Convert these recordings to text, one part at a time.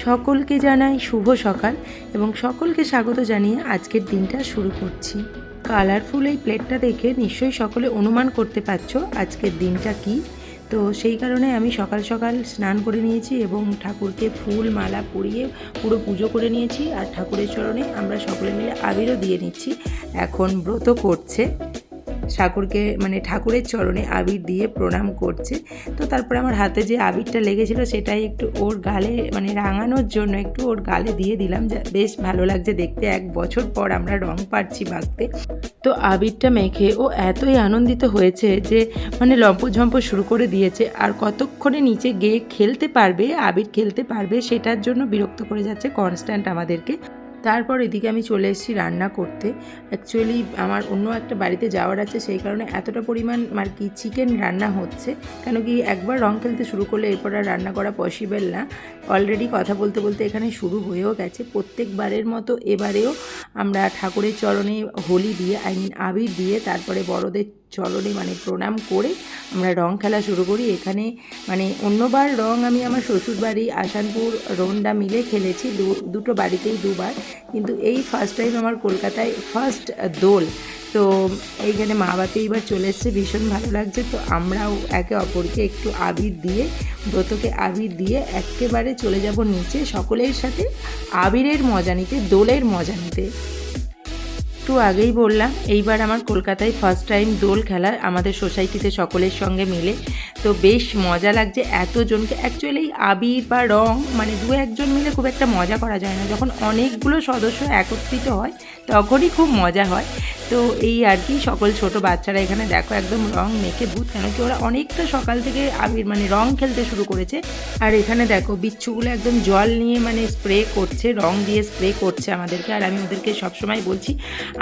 সকলকে জানাই শুভ সকাল এবং সকলকে স্বাগত জানিয়ে আজকের দিনটা শুরু করছি। কালারফুল এই প্লেটটা দেখে নিশ্চয়ই সকলে অনুমান করতে পারছো আজকের দিনটা কি। তো সেই কারণে আমি সকাল সকাল স্নান করে নিয়েছি এবং ঠাকুরকে ফুল মালা পরিয়ে পুরো পুজো করে নিয়েছি। আর ঠাকুরের চরণে আমরা সকলে মিলে আবিরও দিয়ে নিচ্ছি। এখন ব্রত করছে, ঠাকুরকে ঠাকুরের চরণে আবির দিয়ে প্রণাম করছে। তো তারপরে আমার হাতে যে আবিরটা লেগেছিল সেটাই একটু ওর গালে রাঙানোর জন্য একটু ওর গালে দিয়ে দিলাম, বেশ ভালো লাগছে দেখতে। 1 বছর পর আমরা রং পাচ্ছি মাখতে। তো আবিরটা মেখে ও এতই আনন্দিত হয়েছে যে লম্পঝম্প শুরু করে দিয়েছে। আর কতক্ষণে নিচে গিয়ে খেলতে পারবে, আবির খেলতে পারবে সেটার জন্য বিরক্ত করে যাচ্ছে কনস্ট্যান্ট আমাদেরকে। তারপর এদিকে আমি চলে এসেছি রান্না করতে। অ্যাকচুয়ালি আমার অন্য একটা বাড়িতে যাওয়ার আছে, সেই কারণে এতটা পরিমাণ চিকেন রান্না হচ্ছে। কেন কি একবার রং খেলতে শুরু করলে এরপর আর রান্না করা পসিবল না। অলরেডি কথা বলতে বলতে এখানে শুরু হয়েও গেছে। প্রত্যেকবারের মতো এবারেও আমরা ঠাকুরের চরণে হোলি দিয়ে আবির দিয়ে তারপরে বড়দের চরণে প্রণাম করে আমরা রং খেলা শুরু করি। এখানে অন্যবার রং আমি আমার শ্বশুরবাড়ি আসানপুর রোন্ডা মিলে খেলেছি, দুটো বাড়িতেই দুবার। কিন্তু এই ফার্স্ট টাইম আমার কলকাতায় ফার্স্ট দোল। তো এইখানে মা বাতি এবার চলে এসছে, ভীষণ ভালো লাগছে। তো আমরাও একে অপরকে একটু আবির দিয়ে, ব্রতকে আবির দিয়ে একেবারে চলে যাব নিচে সকলের সাথে আবিরের মজা নিতে, দোলের মজা নিতে। একটু আগেই বললাম এইবার আমার কলকাতায় ফার্স্ট টাইম দোল খেলা আমাদের সোসাইটিতে সকলের সঙ্গে মিলে। তো বেশ মজা লাগছে এতজনকে। অ্যাকচুয়ালি আবির বা রং 2-1 মিলে খুব একটা মজা করা যায় না, যখন অনেকগুলো সদস্য একত্রিত হয় তখনই খুব মজা হয়। তো এই আর কি, সকল ছোট বাচ্চারা এখানে দেখো একদম রং মেখে ভূত, কেন কি ওরা অনেকটা সকাল থেকে আবির রং খেলতে শুরু করেছে। আর এখানে দেখো বিচ্ছুগুলো একদম জল নিয়ে স্প্রে করছে, রং দিয়ে স্প্রে করছে আমাদেরকে। আর আমি ওদেরকে সবসময় বলছি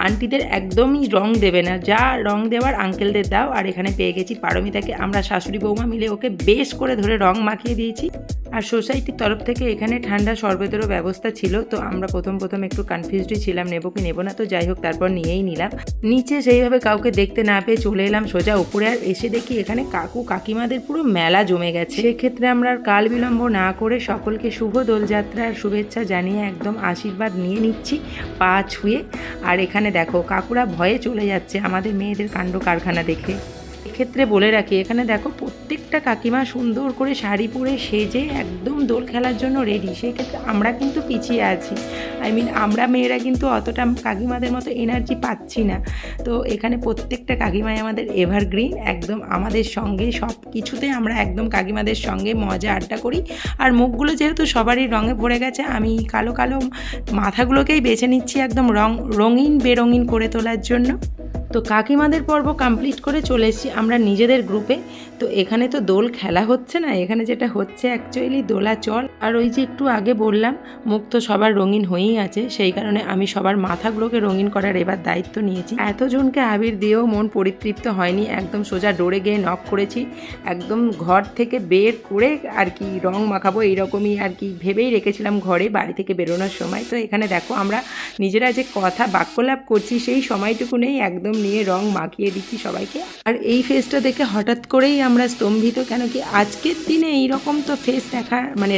আন্টিদের একদমই রং দেবে না, যা রং দেওয়ার আঙ্কেলদের দাও। আর এখানে পেয়ে গেছি পারমিতাকে, আমরা শাশুড়ি বৌমা মিলে ওকে বেশ করে ধরে রং মাখিয়ে দিয়েছি। আর সোসাইটির তরফ থেকে এখানে ঠান্ডা শরবতেরও ব্যবস্থা ছিল। তো আমরা প্রথম একটু কনফিউজডই ছিলাম নেবো কি নেবো না, তো যাই হোক তারপর নিয়েই নিলাম। নিচে সেইভাবে কাউকে দেখতে না পেয়ে চলে এলাম সোজা উপরে। আর এসে দেখি এখানে কাকু কাকিমাদের পুরো মেলা জমে গেছে। সেক্ষেত্রে আমরা আর কাল বিলম্ব না করে সকলকে শুভ দোলযাত্রার শুভেচ্ছা জানিয়ে একদম আশীর্বাদ নিয়ে নিচ্ছি পা ছুঁয়ে। আর এখানে দেখো কাকুরা ভয়ে চলে যাচ্ছে আমাদের মেয়েদের কাণ্ড কারখানা দেখে। এক্ষেত্রে বলে রাখি এখানে দেখো প্রত্যেকটা কাকিমা সুন্দর করে শাড়ি পরে সেজে একদম দোল খেলার জন্য রেডি। সেই ক্ষেত্রে আমরা কিন্তু পিছিয়ে আছি, আমরা মেয়েরা কিন্তু অতটা কাকিমাদের মতো এনার্জি পাচ্ছি না। তো এখানে প্রত্যেকটা কাকিমাই আমাদের এভারগ্রিন, একদম আমাদের সঙ্গে সব কিছুতে আমরা একদম কাকিমাদের সঙ্গে মজা আড্ডা করি। আর মুখগুলো যেহেতু সবারই রঙে ভরে গেছে, আমি কালো কালো মাথাগুলোকেই বেছে নিচ্ছি একদম রঙিন বেরঙিন করে তোলার জন্য। তো কাকিমাদের পর্ব কমপ্লিট করে চলে এসেছি আমরা নিজেদের গ্রুপে। তো এখানে তো দোল খেলা হচ্ছে না, এখানে যেটা হচ্ছে অ্যাকচুয়ালি দোলাচল। আর ওই যে একটু আগে বললাম মুখ তো সবার রঙিন হয়েই আছে, সেই কারণে আমি সবার মাথাগুলোকে রঙিন করার এবার দায়িত্ব নিয়েছি। এতজনকে আবির দিয়েও মন পরিতৃপ্ত হয়নি, একদম সোজা ডোরে গিয়ে নক করেছি। একদম ঘর থেকে বের করে আর কি রং মাখাবো এইরকমই আর কি ভেবেই রেখেছিলাম ঘরে বাড়ি থেকে বেরোনোর সময়। তো এখানে দেখো আমরা নিজেরা যে কথা বাক্যলাপ করছি সেই সময়টুকু নেই, একদম নিয়ে রং মাখিয়ে দিচ্ছি সবাইকে। আর এই ফেসটা দেখে হঠাৎ করেই আমরা স্তম্ভিত, কেন কি আজকের দিনে এইরকম তো ফেস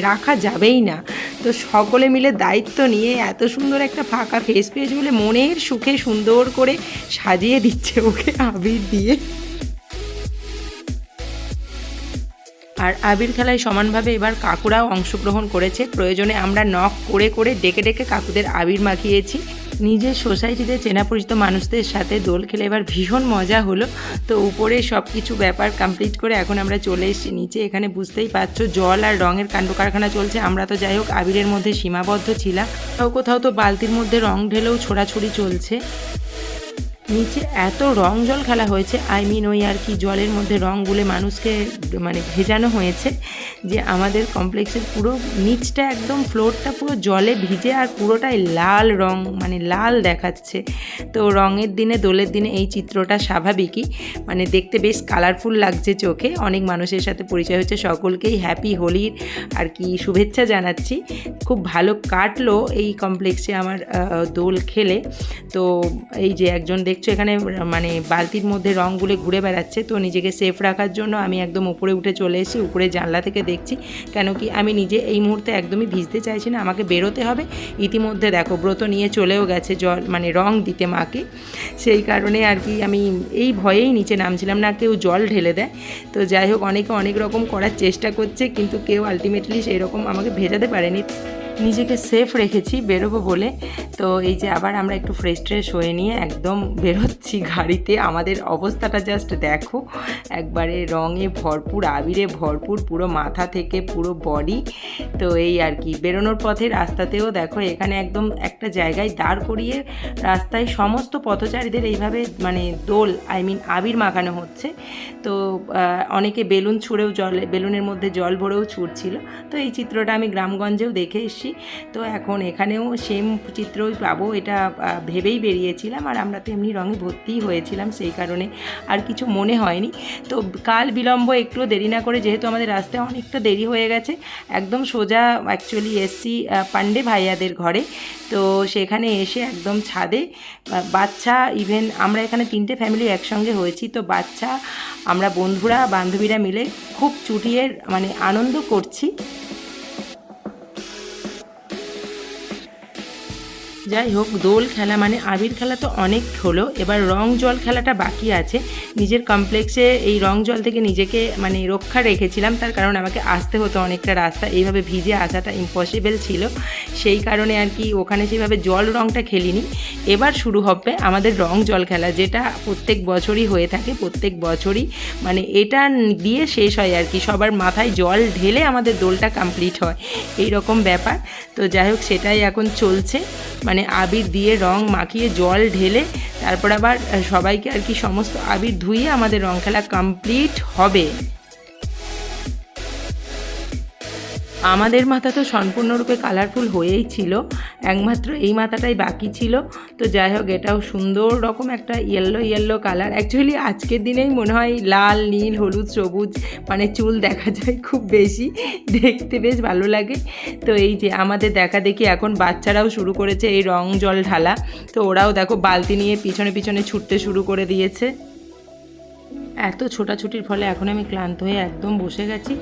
রাখা যাবেই না। তো সকলে মিলে দায়িত্ব নিয়ে এত সুন্দর একটা ফাঁকা ফেস পেয়েছে বলে মনের সুখে সুন্দর করে সাজিয়ে দিচ্ছে ওকে আবির দিয়ে। আর আবির খেলায় সমানভাবে এবার কাকুরাও অংশগ্রহণ করেছে। প্রয়োজনে আমরা নক করে করে ডেকে ডেকে কাকুদের আবির মাখিয়েছি। নিজের সোসাইটিতে চেনা পরিচিত মানুষদের সাথে দোল খেলে এবার ভীষণ মজা হলো। তো উপরে সব কিছু ব্যাপার কমপ্লিট করে এখন আমরা চলে এসেছি নিচে। এখানে বুঝতেই পারছো জল আর রঙের কাণ্ড কারখানা চলছে। আমরা তো যাই হোক আবিরের মধ্যে সীমাবদ্ধ ছিলাম, কোথাও তো বালতির মধ্যে রং ঢেলেও ছোড়াছুড়ি চলছে। নিচে এত রং জল খেলা হয়েছে, ওই আর কি জলের মধ্যে রং গুলে মানুষকে ভেজানো হয়েছে যে আমাদের কমপ্লেক্সের পুরো নিচটা একদম ফ্লোরটা পুরো জলে ভিজে আর পুরোটাই লাল রং লাল দেখাচ্ছে। তো রঙের দিনে দোলের দিনে এই চিত্রটা স্বাভাবিকই, দেখতে বেশ কালারফুল লাগছে চোখে। অনেক মানুষের সাথে পরিচয় হচ্ছে, সকলকেই হ্যাপি হোলির আর কি শুভেচ্ছা জানাচ্ছি। খুব ভালো কাটলো এই কমপ্লেক্সে আমার দোল খেলে। তো এই যে একজন দেখছো এখানে বালতির মধ্যে রং গুলে ঘুরে বেড়াচ্ছে। তো নিজেকে সেফ রাখার জন্য আমি একদম উপরে উঠে চলে এসেছি, উপরে জানলা থেকে দেখছি, কেন কি আমি নিজে এই মুহূর্তে একদমই ভিজতে চাইছি না, আমাকে বেরোতে হবে। ইতিমধ্যে দেখো ব্রত নিয়ে চলেও গেছে জল মানে রং দিতে মাকে, সেই কারণে আর কি আমি এই ভয়েই নিচে নামছিলাম না কেউ জল ঢেলে দেয়। তো যাই হোক, অনেকে অনেক রকম করার চেষ্টা করছে, কিন্তু কেউ আলটিমেটলি সেই রকম আমাকে ভেজাতে পারেনি। নিজেকে সেফ রেখেছি বেরোবো বলে। তো এই যে আবার আমরা একটু ফ্রেশ ট্রেশ হয়ে নিয়ে একদম বেরোচ্ছি গাড়িতে। আমাদের অবস্থাটা জাস্ট দেখো, একবারে রঙে ভরপুর, আবিরে ভরপুর, পুরো মাথা থেকে পুরো বডি। তো এই আর কি বেরোনোর পথে রাস্তাতেও দেখো এখানে একদম একটা জায়গায় দাঁড় করিয়ে রাস্তায় সমস্ত পথচারীদের এইভাবে মানে দোল আবির মাখানো হচ্ছে। তো অনেকে বেলুন ছুঁড়েও বেলুনের মধ্যে জল ভরেও ছুটছিল। তো এই চিত্রটা আমি গ্রামগঞ্জেও দেখে এসেছি। তো এখন এখানেও সেম চিত্রই পাবো এটা ভেবেই বেরিয়েছিলাম, আর আমরা তো এমনি রঙে ভর্তিই হয়েছিলাম, সেই কারণে আর কিছু মনে হয়নি। তো কাল বিলম্ব একটু দেরি না করে, যেহেতু আমাদের রাস্তায় অনেকটা দেরি হয়ে গেছে, একদম সোজা অ্যাকচুয়ালি এসছি পান্ডে ভাইয়াদের ঘরে। তো সেখানে এসে একদম ছাদে বাচ্চা, ইভেন আমরা এখানে 3টে ফ্যামিলি একসঙ্গে হয়েছি। তো বাচ্চা, আমরা বন্ধুরা বান্ধবীরা মিলে খুব চুটিয়ে মানে আনন্দ করছি। যাই হোক, দোল খেলা মানে আবির খেলা তো অনেক হলো, এবার রং জল খেলাটা বাকি আছে। নিজের কমপ্লেক্সে এই রং জল থেকে নিজেকে মানে রক্ষা রেখেছিলাম, তার কারণ আমাকে আসতে হতো অনেকটা রাস্তা, এইভাবে ভিজে আসাটা ইম্পসিবল ছিল, সেই কারণে আর কি ওখানে সেভাবে জল রংটা খেলিনি। এবার শুরু হবে আমাদের রং জল খেলা, যেটা প্রত্যেক বছরই হয়ে থাকে, প্রত্যেক বছরই মানে এটা দিয়ে শেষ হয় আর কি, সবার মাথায় জল ঢেলে আমাদের দোলটা কমপ্লিট হয়, এই রকম ব্যাপার। তো যাই হোক, সেটাই এখন চলছে, মানে আবির দিয়ে রং মাখিয়ে জল ঢেলে তারপর আবার সবাইকে আর কি সমস্ত আবির ধুইয়ে আমাদের রং খেলা কমপ্লিট হবে। আমাদের মাথা তো সম্পূর্ণরূপে কালারফুল হয়েই ছিল, একমাত্র এই মাথাটাই বাকি ছিল। তো যাই হোক, এটাও সুন্দর রকম একটা ইয়েলো কালার। অ্যাকচুয়ালি আজকের দিনেই মনে হয় লাল, নীল, হলুদ, সবুজ মানে চুল দেখা যায় খুব বেশি, দেখতে বেশ ভালো লাগে। তো এই যে আমাদের দেখা দেখি এখন বাচ্চারাও শুরু করেছে এই রং জল ঢালা। তো ওরাও দেখো বালতি নিয়ে পিছনে পিছনে ছুটতে শুরু করে দিয়েছে। এত ছোটাছুটির ফলে এখন আমি ক্লান্ত হয়ে একদম বসে গেছি,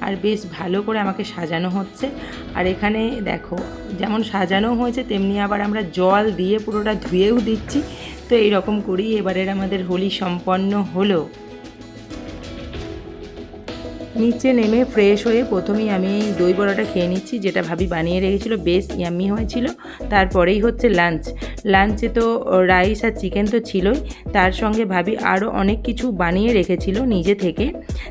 আর বেশ ভালো করে আমাকে সাজানো হচ্ছে। আর এখানে দেখো যেমন সাজানো হয়েছে, তেমনি আবার আমরা জল দিয়ে পুরোটা ধুয়েও দিচ্ছি। তো এইরকম করেই এবারের আমাদের হোলি সম্পন্ন হলো। নিচে নেমে ফ্রেশ হয়ে প্রথমেই আমি এই দই বড়াটা খেয়ে নিচ্ছি, যেটা ভাবি বানিয়ে রেখেছিলো, বেশ ইয়াম্মি হয়েছিল। তারপরেই হচ্ছে লাঞ্চে তো রাইস আর চিকেন তো ছিলই, তার সঙ্গে ভাবি আরও অনেক কিছু বানিয়ে রেখেছিল নিজে থেকে।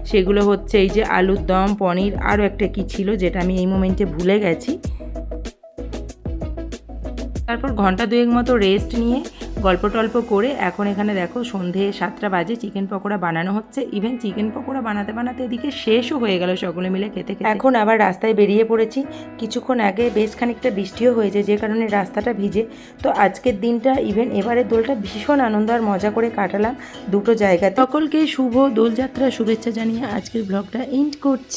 সেগুলো হচ্ছে এই যে আলুর দম, পনির, আরও একটা কি ছিল যেটা আমি এই মোমেন্টে ভুলে গেছি। তারপর ঘন্টা দুয়েক মতো রেস্ট নিয়ে গল্প টল্প করে এখন এখানে দেখো সন্ধে 7টা বাজে, চিকেন পকোড়া বানানো হচ্ছে। ইভেন চিকেন পকোড়া বানাতে বানাতে এদিকে শেষও হয়ে গেল সকলে মিলে খেতে খেতে। এখন আবার রাস্তায় বেরিয়ে পড়েছি। কিছুক্ষণ আগে বেশ খানিকটা বৃষ্টিও হয়েছে, যে কারণে রাস্তাটা ভিজে। তো আজকের দিনটা ইভেন এবারের দোলটা ভীষণ আনন্দ আর মজা করে কাটালাম দুটো জায়গায়। সকলকে শুভ দোলযাত্রা শুভেচ্ছা জানিয়ে আজকের ব্লগটা এন্ড করছি।